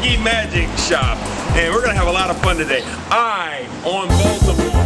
Yogi Magic Shop, and we're going to have a lot of fun today. On Baltimore.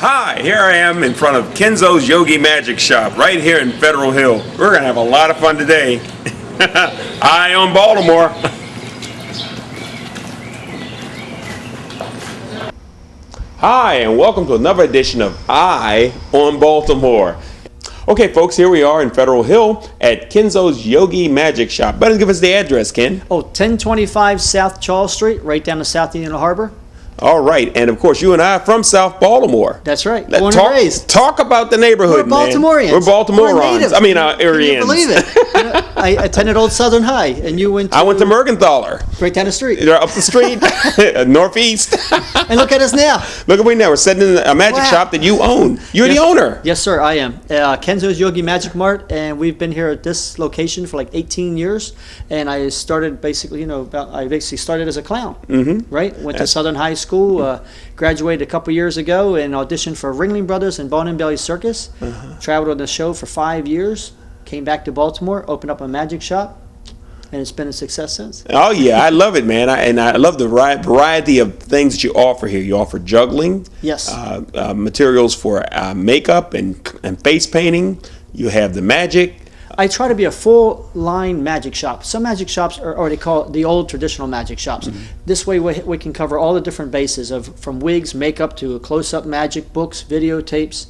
Hi, here I am in front of Kenzo's Yogi Magic Shop right here in Federal Hill. We're going to have a lot of fun today. On Baltimore. Hi, and welcome to another edition of on Baltimore. Okay, folks, here we are in Federal Hill at Kenzo's Yogi Magic Shop. Better give us the address, Ken. 1025 South Charles Street, right down to South Union Harbor. All right, and of course, you and I are from South Baltimore. That's right. Let's talk about the neighborhood, We're Baltimoreans. Man. We're Baltimoreans. Can you believe it? I attended Old Southern High, and you went to... I went to Mergenthaler. Right down the street. They're up the street, northeast. And look at us now. Look at we now. We're sitting in a magic shop that you own. You're the owner. Yes, sir, I am. Kenzo's Yogi Magic Mart, and we've been here at this location for like 18 years. And I started basically, I basically started as a clown, right? Went to Southern High School, graduated a couple years ago, and auditioned for Ringling Brothers and Bone and Belly Circus. Traveled on the show for 5 years. Came back to Baltimore, opened up a magic shop, and it's been a success since. Oh yeah, I love it, man. I love the variety of things that you offer here. You offer juggling, yes, materials for makeup and face painting. You have the magic. I try to be a full-line magic shop. Some magic shops are, or they call it the old traditional magic shops. This way we can cover all the different bases from wigs, makeup, to close-up magic, books, videotapes,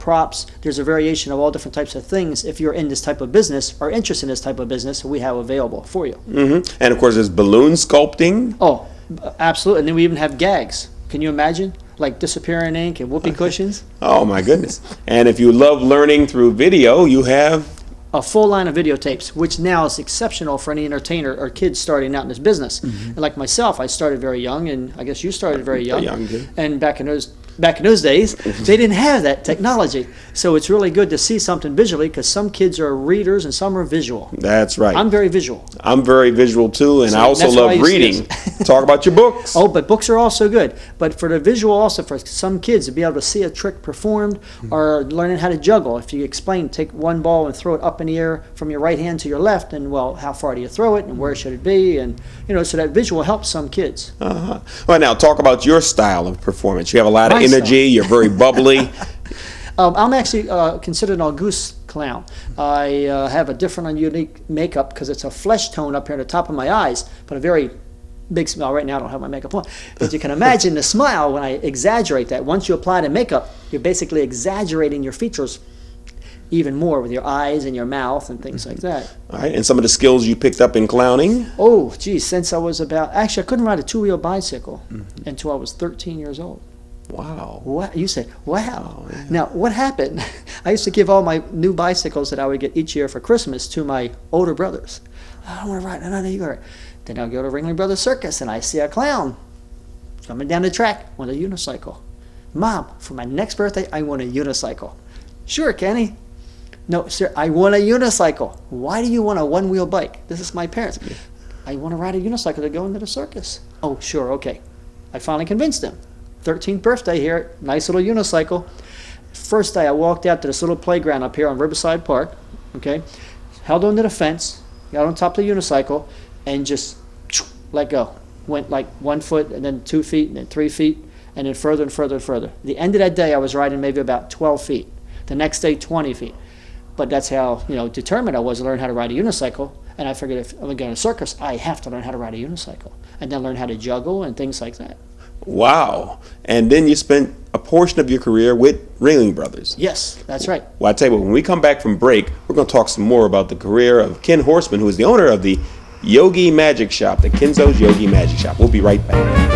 props. There's a variation of all different types of things. If you're in this type of business or interested in this type of business, we have available for you. And of course, there's balloon sculpting. Oh, absolutely. And then we even have gags. Can you imagine? Like disappearing ink and whoopee cushions. Oh my goodness. And if you love learning through video, you have a full line of videotapes, which now is exceptional for any entertainer or kids starting out in this business. And like myself, I started very young, and I guess you started very young. And back in those days, they didn't have that technology. So it's really good to see something visually, because some kids are readers and some are visual. That's right. I'm very visual. I'm very visual too, and I also love reading. Talk about your books. Oh, but books are also good. But for the visual also, for some kids to be able to see a trick performed, or learning how to juggle. If you explain, take one ball and throw it up in the air from your right hand to your left, and well, how far do you throw it, and where should it be, and so that visual helps some kids. Well, now talk about your style of performance. You have a lot of energy. You're very bubbly. I'm actually considered an Auguste clown. I have a different and unique makeup because it's a flesh tone up here on the top of my eyes, but a very big smile. Right now I don't have my makeup on, but you can imagine the smile when I exaggerate that. Once you apply the makeup, you're basically exaggerating your features even more with your eyes and your mouth and things like that. All right, and some of the skills you picked up in clowning? Oh, geez, since I was actually I couldn't ride a two-wheel bicycle until I was 13 years old. Wow. What? You said, wow. Oh, yeah. Now, what happened? I used to give all my new bicycles that I would get each year for Christmas to my older brothers. I don't want to ride another year. Then I'll go to Ringling Brothers Circus, and I see a clown coming down the track on a unicycle. Mom, for my next birthday, I want a unicycle. Sure, Kenny. No, sir, I want a unicycle. Why do you want a one-wheel bike? This is my parents. Yeah. I want to ride a unicycle to go into the circus. Oh, sure, okay. I finally convinced them. 13th birthday here, nice little unicycle. First day I walked out to this little playground up here on Riverside Park, okay, held onto the fence, got on top of the unicycle, and just let go. Went like 1 foot, and then 2 feet, and then 3 feet, and then further and further and further. The end of that day I was riding maybe about 12 feet. The next day 20 feet. But that's how determined I was to learn how to ride a unicycle. And I figured if I'm going to go to a circus, I have to learn how to ride a unicycle. And then learn how to juggle and things like that. Wow. And then you spent a portion of your career with Ringling Brothers. Yes, that's right. Well, I tell you what, when we come back from break, we're going to talk some more about the career of Ken Horsman, who is the owner of the Yogi Magic Shop, the Kenzo's Yogi Magic Shop. We'll be right back.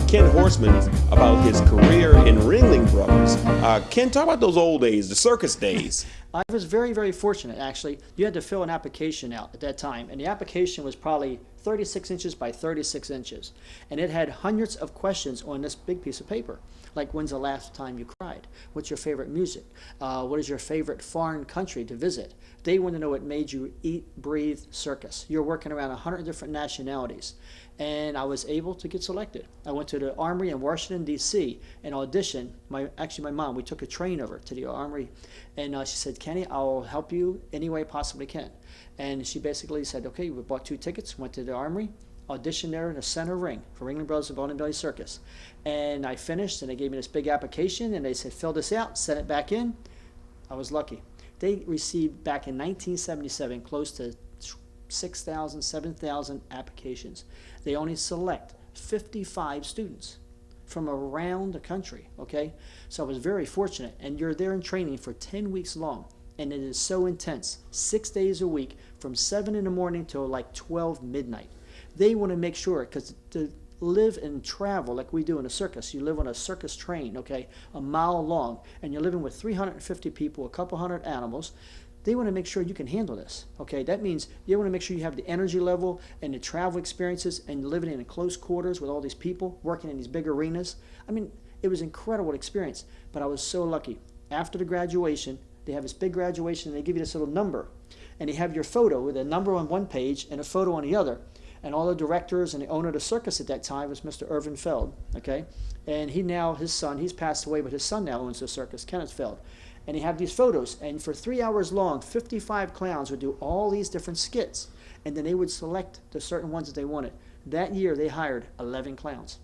Ken Horsman about his career in Ringling Brothers. Ken, talk about those old days, the circus days. I was very, very fortunate, actually. You had to fill an application out at that time, and the application was probably 36 inches by 36 inches. And it had hundreds of questions on this big piece of paper, like when's the last time you cried? What's your favorite music? What is your favorite foreign country to visit? They want to know what made you eat, breathe, circus. You're working around 100 different nationalities. And I was able to get selected. I went to the Armory in Washington, D.C. and auditioned. My mom, we took a train over to the Armory, and she said, Kenny, I'll help you any way I possibly can. And she basically said, okay, we bought 2 tickets, went to the Armory, auditioned there in the center ring for Ringling Brothers of On Belly Circus. And I finished, and they gave me this big application, and they said, fill this out, send it back in. I was lucky. They received back in 1977 close to 6,000, 7,000 applications. They only select 55 students from around the country, okay? So I was very fortunate, and you're there in training for 10 weeks long, and it is so intense, 6 days a week from 7 in the morning till like 12 midnight. They want to make sure, because to live and travel like we do in a circus, you live on a circus train, okay, a mile long, and you're living with 350 people, a couple hundred animals. They want to make sure you can handle this, okay? That means you want to make sure you have the energy level and the travel experiences and living in close quarters with all these people, working in these big arenas. I mean, it was an incredible experience, but I was so lucky. After the graduation, they have this big graduation, and they give you this little number, and they have your photo with a number on one page and a photo on the other. And all the directors and the owner of the circus at that time was Mr. Irvin Feld, okay? And his son, he's passed away, but his son now owns the circus, Kenneth Feld. And he had these photos, and for 3 hours long, 55 clowns would do all these different skits, and then they would select the certain ones that they wanted. That year, they hired 11 clowns.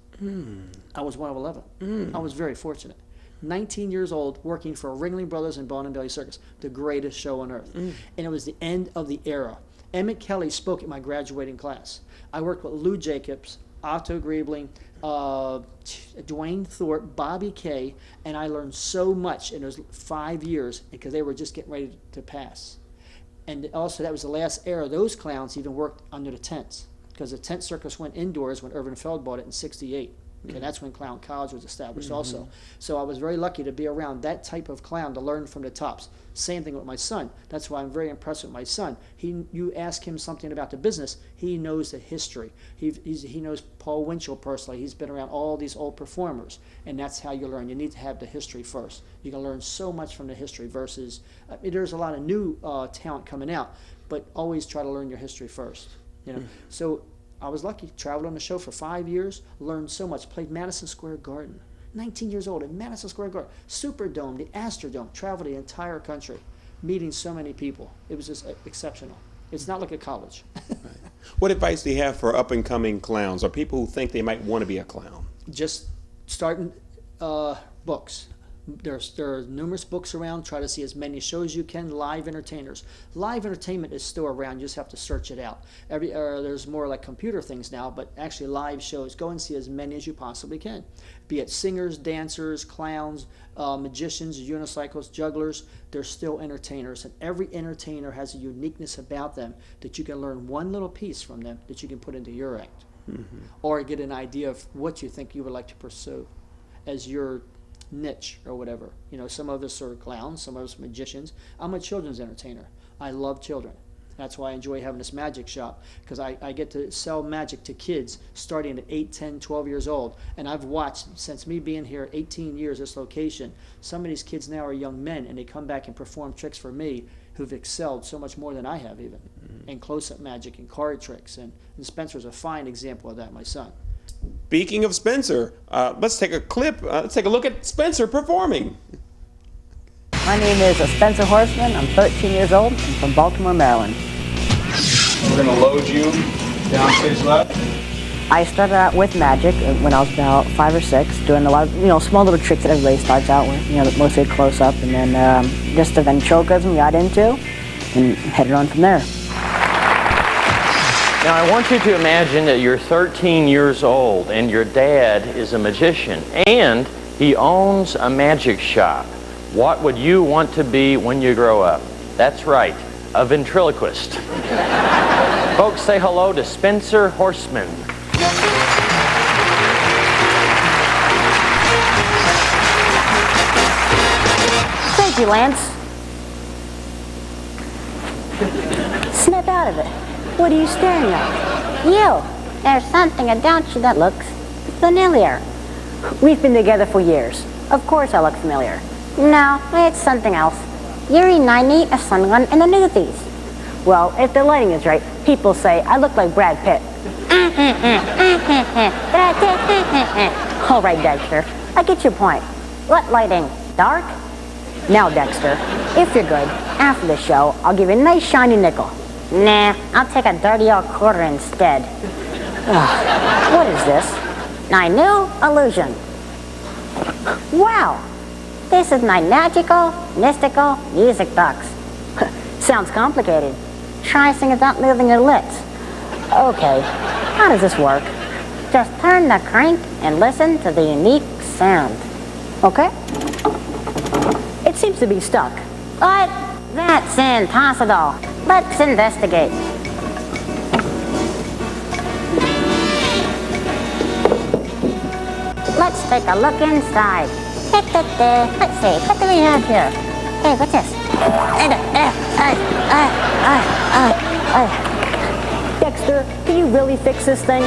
I was one of 11. I was very fortunate. 19 years old, working for Ringling Brothers and Bon and Belly Circus, the greatest show on earth. And it was the end of the era. Emmett Kelly spoke at my graduating class. I worked with Lou Jacobs, Otto Griebling, Dwayne Thorpe, Bobby Kay, and I learned so much in those 5 years because they were just getting ready to pass. And also that was the last era those clowns even worked under the tents, because the tent circus went indoors when Irvin Feld bought it in '68. Okay, that's when Clown College was established also. So I was very lucky to be around that type of clown to learn from the tops. Same thing with my son. That's why I'm very impressed with my son. You ask him something about the business, he knows the history. He knows Paul Winchell personally. He's been around all these old performers, and that's how you learn. You need to have the history first. You can learn so much from the history versus, there's a lot of new talent coming out, but always try to learn your history first. So I was lucky, traveled on the show for 5 years, learned so much, played Madison Square Garden. 19 years old in Madison Square Garden, Superdome, the Astrodome, traveled the entire country, meeting so many people. It was just exceptional. It's not like a college. Right. What advice do you have for up-and-coming clowns or people who think they might want to be a clown? Just starting books. There are numerous books around. Try to see as many shows as you can. Live entertainers. Live entertainment is still around. You just have to search it out. There's more like computer things now, but actually live shows. Go and see as many as you possibly can. Be it singers, dancers, clowns, magicians, unicycles, jugglers. They're still entertainers, and every entertainer has a uniqueness about them that you can learn one little piece from them that you can put into your act, or get an idea of what you think you would like to pursue as your niche or whatever. Some of us are clowns, some of us are magicians. I'm a children's entertainer. I love children. That's why I enjoy having this magic shop, because I get to sell magic to kids starting at 8, 10, 12 years old. And I've watched, since me being here 18 years, this location, some of these kids now are young men, and they come back and perform tricks for me who've excelled so much more than I have even, in close-up magic and card tricks. And Spencer's a fine example of that, my son. Speaking of Spencer, let's take a clip. Let's take a look at Spencer performing. My name is Spencer Horsman. I'm 13 years old. I'm from Baltimore, Maryland. We're going to load you down stage left. I started out with magic when I was about 5 or 6, doing a lot of, small little tricks that everybody starts out with, mostly close up, and then just the ventriloquism got into, and headed on from there. Now I want you to imagine that you're 13 years old and your dad is a magician and he owns a magic shop. What would you want to be when you grow up? That's right, a ventriloquist. Folks, say hello to Spencer Horsman. Thank you, Lance. Snap out of it. What are you staring at? You. There's something about you that looks familiar. We've been together for years. Of course I look familiar. No, it's something else. You remind me of someone in the movies. Well, if the lighting is right, people say I look like Brad Pitt. All right, Dexter, I get your point. What lighting? Dark? Now, Dexter, if you're good, after the show, I'll give you a nice shiny nickel. Nah, I'll take a dirty old quarter instead. What is this? My new illusion. Wow! This is my magical, mystical music box. Sounds complicated. Try singing without moving your lips. Okay, how does this work? Just turn the crank and listen to the unique sound. Okay. It seems to be stuck. What? That's impossible. Let's investigate. Let's take a look inside. Let's see, what do we have here? Hey, what's this? Dexter, can you really fix this thing?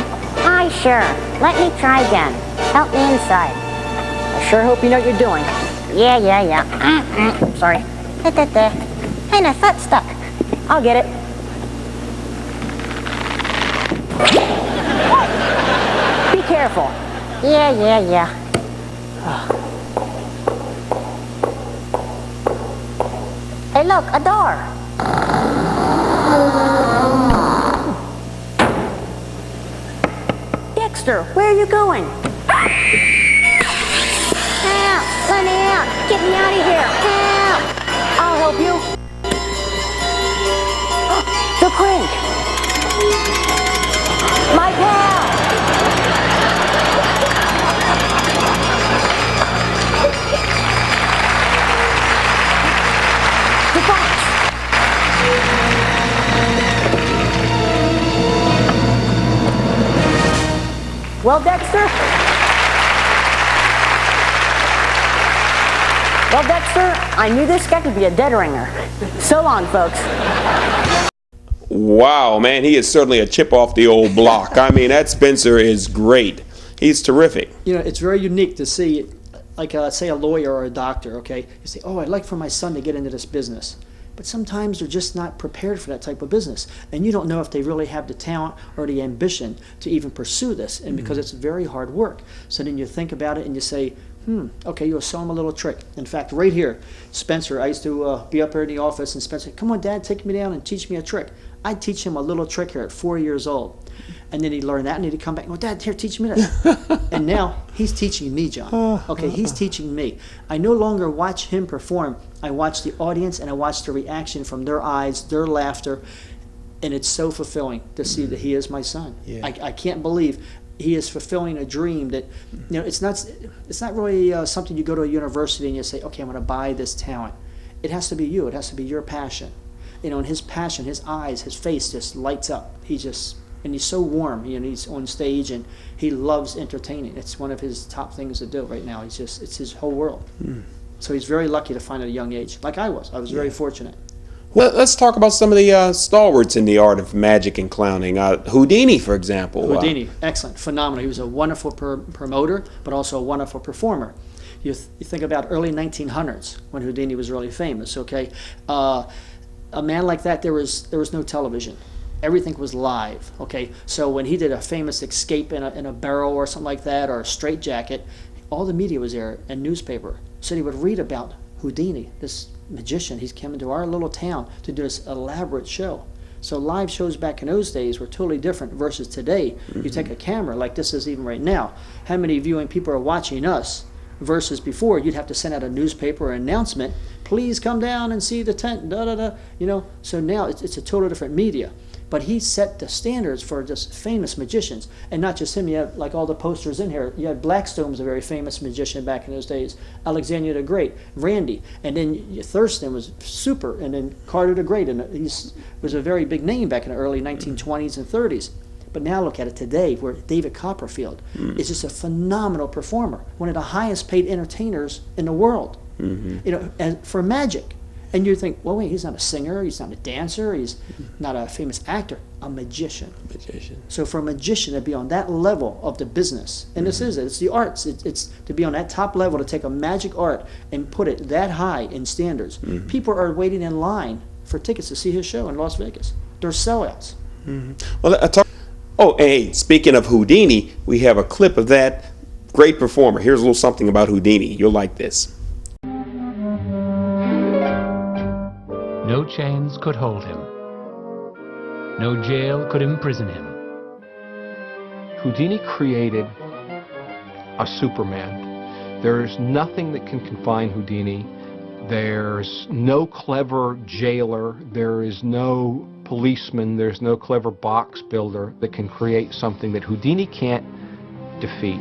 Sure. Let me try again. Help me inside. I sure hope you know what you're doing. Yeah. Sorry. Hey, my foot's stuck. I'll get it. Be careful. Yeah. Hey, look, a door. Dexter, where are you going? Help! Let me out! Get me out of here! Help! I'll help you. The crank. My pal. Well, Dexter. Well, Dexter, I knew this guy could be a dead ringer. So long, folks. Wow, man, he is certainly a chip off the old block. I mean, that Spencer is great. He's terrific. You know, it's very unique to see, like, say, a lawyer or a doctor, okay? You say, oh, I'd like for my son to get into this business. But sometimes they're just not prepared for that type of business. And you don't know if they really have the talent or the ambition to even pursue this, and because it's very hard work. So then you think about it and you say, okay, you'll show him a little trick. In fact, right here, Spencer, I used to be up here in the office, and Spencer said, come on, Dad, take me down and teach me a trick. I'd teach him a little trick here at 4 years old. And then he'd learn that, and he'd come back and go, Dad, here, teach me that. And now he's teaching me, John. Okay, he's teaching me. I no longer watch him perform. I watch the audience, and I watch the reaction from their eyes, their laughter, and it's so fulfilling to see that he is my son. Yeah. I can't believe he is fulfilling a dream that, you know, it's not really something you go to a university and you say, okay, I'm going to buy this talent. It has to be you. It has to be your passion. You know, and his passion, his eyes, his face just lights up. And he's so warm. You know, he's on stage and he loves entertaining. It's one of his top things to do right now. It's his whole world. So he's very lucky to find at a young age, like I was. I was very fortunate. Well, let's talk about some of the stalwarts in the art of magic and clowning. Houdini, for example. Houdini, excellent, phenomenal. He was a wonderful promoter, but also a wonderful performer. You think about early 1900s when Houdini was really famous. Okay, a man like that, there was no television. Everything was live. Okay, so when he did a famous escape in a barrel or something like that, or a straitjacket, all the media was there and newspaper. So he would read about Houdini, this magician. He's coming to our little town to do this elaborate show. So live shows back in those days were totally different versus today. You take a camera like this is even right now. How many viewing people are watching us versus before? You'd have to send out a newspaper announcement. Please come down and see the tent. Da da da. You know. So now it's a totally different media. But he set the standards for just famous magicians, and not just him. You have like all the posters in here. You had Blackstone was a very famous magician back in those days. Alexander the Great, Randy, and then Thurston was super, and then Carter the Great, and he was a very big name back in the early 1920s and 30s. But now look at it today, where David Copperfield is just a phenomenal performer, one of the highest paid entertainers in the world. You know, and for magic. And you think, well, wait, he's not a singer, he's not a dancer, he's not a famous actor, a magician. So for a magician to be on that level of the business, and this is it, it's the arts, it's to be on that top level, to take a magic art and put it that high in standards. People are waiting in line for tickets to see his show in Las Vegas. They're sellouts. Oh, hey, speaking of Houdini, we have a clip of that great performer. Here's a little something about Houdini. You'll like this. No chains could hold him. No jail could imprison him. Houdini created a Superman. There's nothing that can confine Houdini. There's no clever jailer. There is no policeman. There's no clever box builder that can create something that Houdini can't defeat.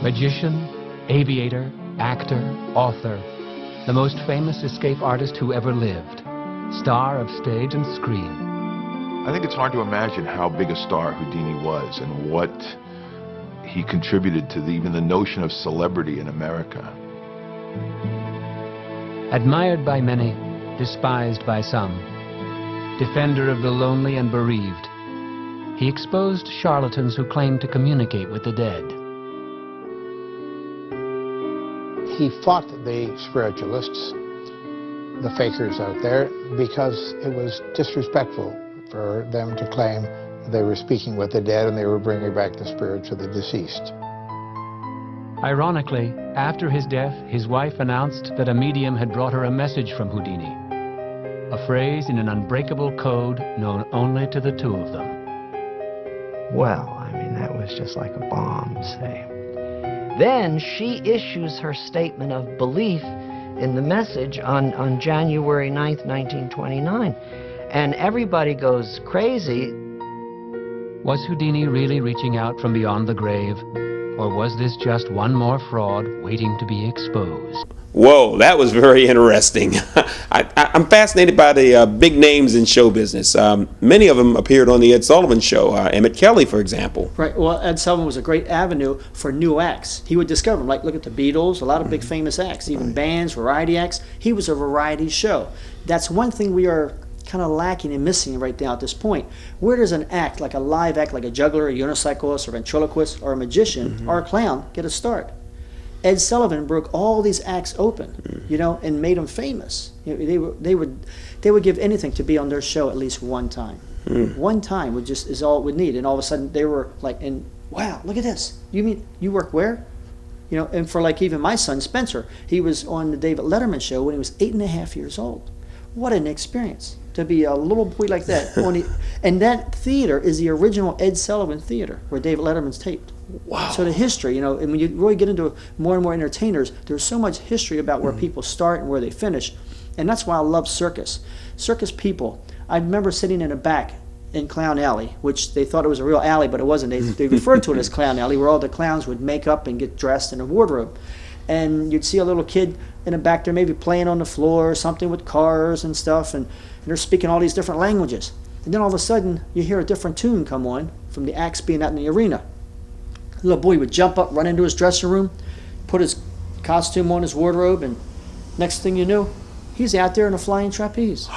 Magician, aviator, actor, author, the most famous escape artist who ever lived, star of stage and screen. I think it's hard to imagine how big a star Houdini was and what he contributed to even the notion of celebrity in America. Admired by many, despised by some, defender of the lonely and bereaved, he exposed charlatans who claimed to communicate with the dead. He fought the spiritualists, the fakers out there, because it was disrespectful for them to claim they were speaking with the dead and they were bringing back the spirits of the deceased. Ironically, after his death, his wife announced that a medium had brought her a message from Houdini, a phrase in an unbreakable code known only to the two of them. Well, I mean, that was just like a bomb, say. Then she issues her statement of belief in the message on January 9th, 1929. And everybody goes crazy. Was Houdini really reaching out from beyond the grave? Or was this just one more fraud waiting to be exposed? Whoa, that was very interesting. I'm fascinated by the big names in show business. Many of them appeared on the Ed Sullivan Show. Emmett Kelly, for example. Right. Well, Ed Sullivan was a great avenue for new acts. He would discover them. Like, look at the Beatles, a lot of big famous acts, even bands, variety acts. He was a variety show. That's one thing we are kind of lacking and missing right now at this point. Where does an act, like a live act, like a juggler, a unicyclist, or ventriloquist, or a magician, or a clown, get a start? Ed Sullivan broke all these acts open, you know, and made them famous. You know, they would give anything to be on their show at least one time. One time is all it would need, and all of a sudden they were like, "And wow, look at this! You mean you work where?" You know, and for like even my son Spencer, he was on the David Letterman show when he was 8.5 years old. What an experience to be a little boy like that. And that theater is the original Ed Sullivan Theater where David Letterman's taped. Wow. So the history, you know, and when you really get into more and more entertainers, there's so much history about where people start and where they finish. And that's why I love circus. Circus people, I remember sitting in the back in Clown Alley, which they thought it was a real alley, but it wasn't. They referred to it as Clown Alley, where all the clowns would make up and get dressed in a wardrobe. And you'd see a little kid in the back there maybe playing on the floor or something with cars and stuff, and they're speaking all these different languages. And then all of a sudden, you hear a different tune come on from the acts being out in the arena. The little boy would jump up, run into his dressing room, put his costume on, his wardrobe, and next thing you knew, he's out there in a flying trapeze.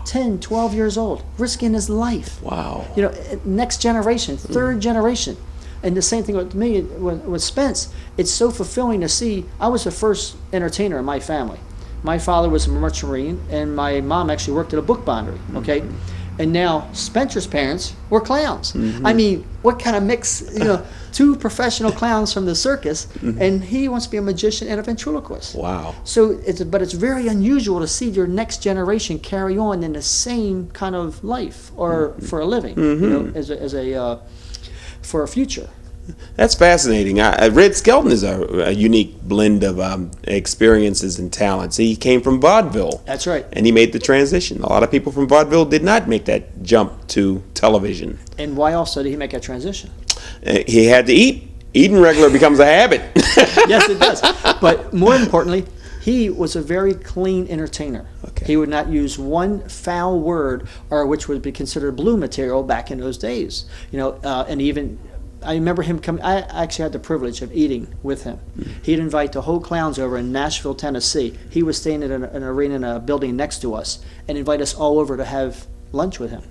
10, 12 years old, risking his life. Wow. You know, next generation, third generation. And the same thing with me, with Spence. It's so fulfilling to see. I was the first entertainer in my family. My father was a merchant marine, and my mom actually worked at a book bindery, okay? And now Spencer's parents were clowns. I mean, what kind of mix, you know, two professional clowns from the circus, and he wants to be a magician and a ventriloquist. Wow. So, but it's very unusual to see your next generation carry on in the same kind of life, or for a living, you know, for a future. That's fascinating. Red Skelton is a unique blend of experiences and talents. He came from vaudeville. That's right. And he made the transition. A lot of people from vaudeville did not make that jump to television. And why also did he make that transition? He had to eat. Eating regular becomes a habit. Yes, it does. But more importantly, he was a very clean entertainer. Okay. He would not use one foul word, or which would be considered blue material back in those days. You know, and even I remember him coming. I actually had the privilege of eating with him. He'd invite the whole clowns over in Nashville, Tennessee. He was staying in an arena in a building next to us, and invite us all over to have lunch with him.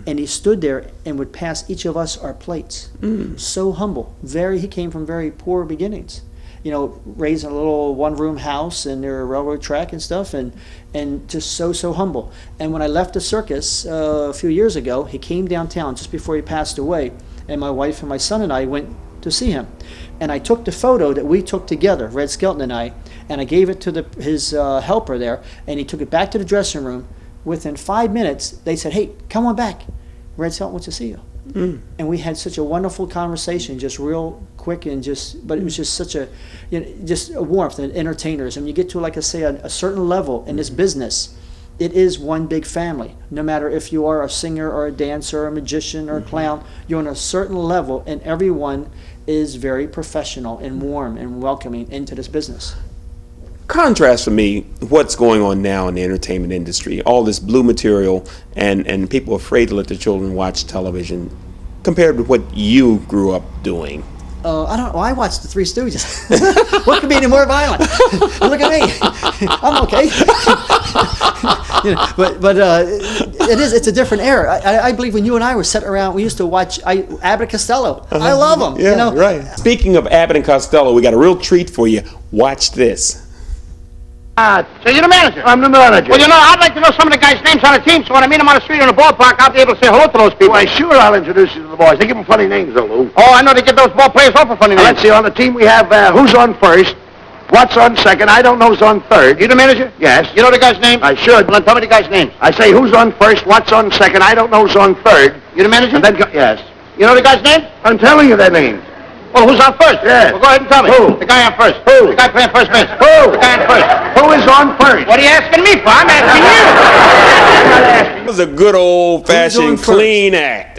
And he stood there and would pass each of us our plates. So humble. He came from very poor beginnings. You know, raised in a little one-room house and near a railroad track and stuff, and just so humble. And when I left the circus a few years ago, he came downtown just before he passed away, and my wife and my son and I went to see him. And I took the photo that we took together, Red Skelton and I gave it to his helper there, and he took it back to the dressing room. Within 5 minutes, they said, "Hey, come on back. Red Skelton wants to see you." And we had such a wonderful conversation, just real quick, but it was just such a, you know, just a warmth and entertainers. And you get to, like I say, a certain level in this business, it is one big family. No matter if you are a singer or a dancer or a magician or a clown, you're on a certain level, and everyone is very professional and warm and welcoming into this business. Contrast for me what's going on now in the entertainment industry, all this blue material and people afraid to let their children watch television, compared with what you grew up doing. I don't know. I watched the Three Stooges. What could be any more violent? Look at me. I'm okay. You know, but it's a different era. I believe when you and I were sitting around, we used to watch Abbott and Costello. I love them. Yeah, you know? right. Speaking of Abbott and Costello, we got a real treat for you. Watch this. So you're the manager? I'm the manager. Well, you know, I'd like to know some of the guys' names on the team, so when I meet them on the street or in the ballpark, I'll be able to say hello to those people. Why, sure, I'll introduce you to the boys. They give them funny names, though, Lou. Oh, I know they get those ball players off for funny names. Let's see, on the team we have who's on first, what's on second, I don't know who's on third. You the manager? Yes. You know the guy's name? I should. Well, then tell me the guy's name. I say who's on first, what's on second, I don't know who's on third. You the manager? And then, yes. You know the guy's name? I'm telling you their names. Well, who's on first? Yeah. Well, go ahead and tell me. Who? The guy on first. Who? The guy playing first base. Who? The guy on first. Who is on first? What are you asking me for? I'm asking you. That was a good old-fashioned Who's on first? clean act.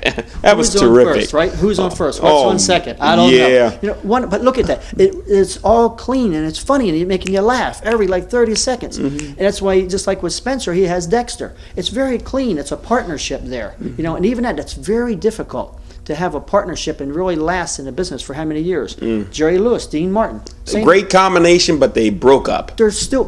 That was Who's on terrific. first, right? Who's on first? What's on second? I don't yeah. know. You know, but look at that. It's all clean and it's funny and it's making you laugh every like 30 seconds. And that's why, just like with Spencer, he has Dexter. It's very clean. It's a partnership there. You know, and even that's very difficult to have a partnership and really last in the business for how many years? Jerry Lewis, Dean Martin. Same. Great combination, but they broke up. They're still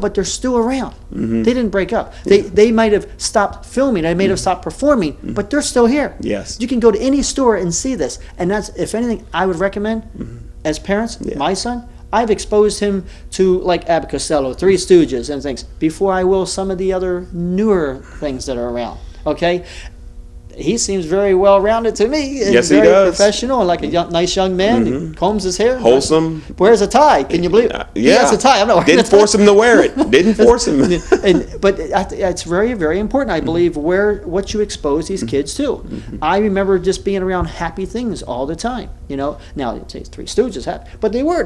around. They didn't break up. They might have stopped filming. They may have stopped performing, but they're still here. Yes. You can go to any store and see this, and that's, if anything, I would recommend as parents. My son, I've exposed him to like Abbott Costello, Three Stooges, and things before I will some of the other newer things that are around. Okay. He seems very well-rounded to me. And Yes, he very does. professional and like a nice young man. He combs his hair. Wholesome. Wears a tie. Can you believe it? He Yeah. has a tie. I'm not wearing Didn't a tie. force him to wear it. Didn't force him. But it's very, very important, I believe, what you expose these kids to. I remember just being around happy things all the time. You know, now you'd say Three Stooges happy, but they were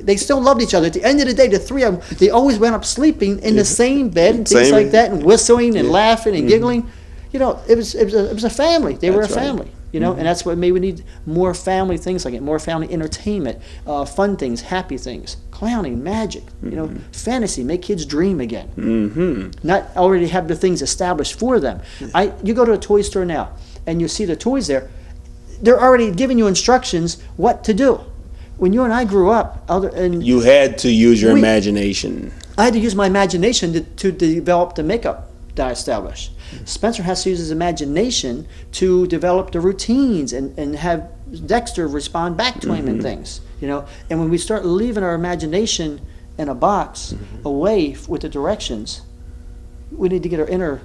they still loved each other. At the end of the day, the three of them, they always went up sleeping in the same bed and things Same. like that, and whistling and laughing and giggling. You know, it was a family. They were a That's right. family. You know, and that's what maybe we need, more family things like it, more family entertainment, fun things, happy things, clowning, magic, you know, fantasy, make kids dream again. Not already have the things established for them. You go to a toy store now, and you see the toys there, they're already giving you instructions what to do. When you and I grew up, and You had to use your imagination. I had to use my imagination to develop the makeup that I established. Spencer has to use his imagination to develop the routines and have Dexter respond back to him and things, you know. And when we start leaving our imagination in a box away with the directions, we need to get our inner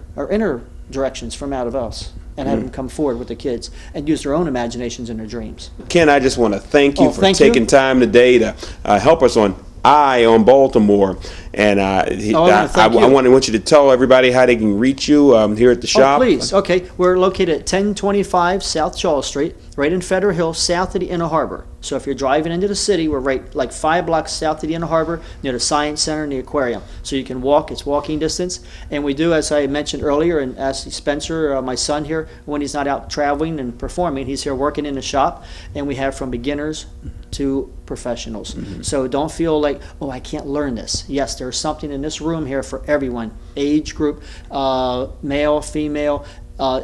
directions from out of us and have them come forward with the kids and use their own imaginations and their dreams. Ken, I just want to thank you for thank taking you. time today to help us on on Baltimore. And I want you to tell everybody how they can reach you here at the shop. Oh, please. Okay. We're located at 1025 South Charles Street, right in Federal Hill, south of the Inner Harbor. So if you're driving into the city, we're right like 5 blocks south of the Inner Harbor, near the Science Center and the aquarium. So you can walk. It's walking distance. And we do, as I mentioned earlier, and as Spencer, my son here, when he's not out traveling and performing, he's here working in the shop. And we have from beginners to professionals. So don't feel like, oh, I can't learn this. Yes, there's something in this room here for everyone, age group, male, female,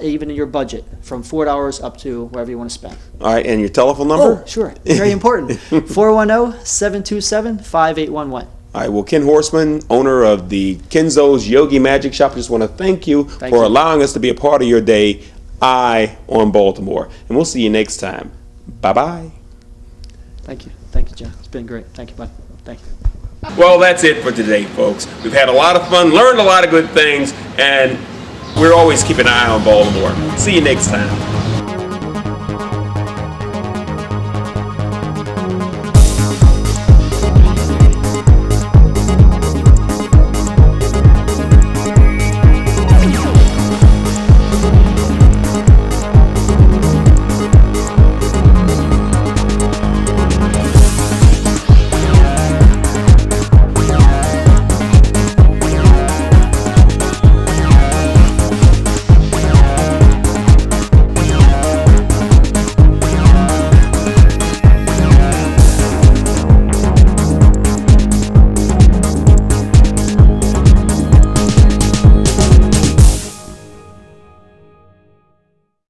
even in your budget, from $4 up to wherever you want to spend. All right, and your telephone number? Oh, sure. Very important. 410-727-5811. All right, well, Ken Horsman, owner of the Kenzo's Yogi Magic Shop, I just want to thank you for allowing us to be a part of your day, on Baltimore. And we'll see you next time. Bye-bye. Thank you. Thank you, John. It's been great. Thank you, bud. Thank you. Well, that's it for today, folks. We've had a lot of fun, learned a lot of good things, and we're always keeping an eye on Baltimore. See you next time.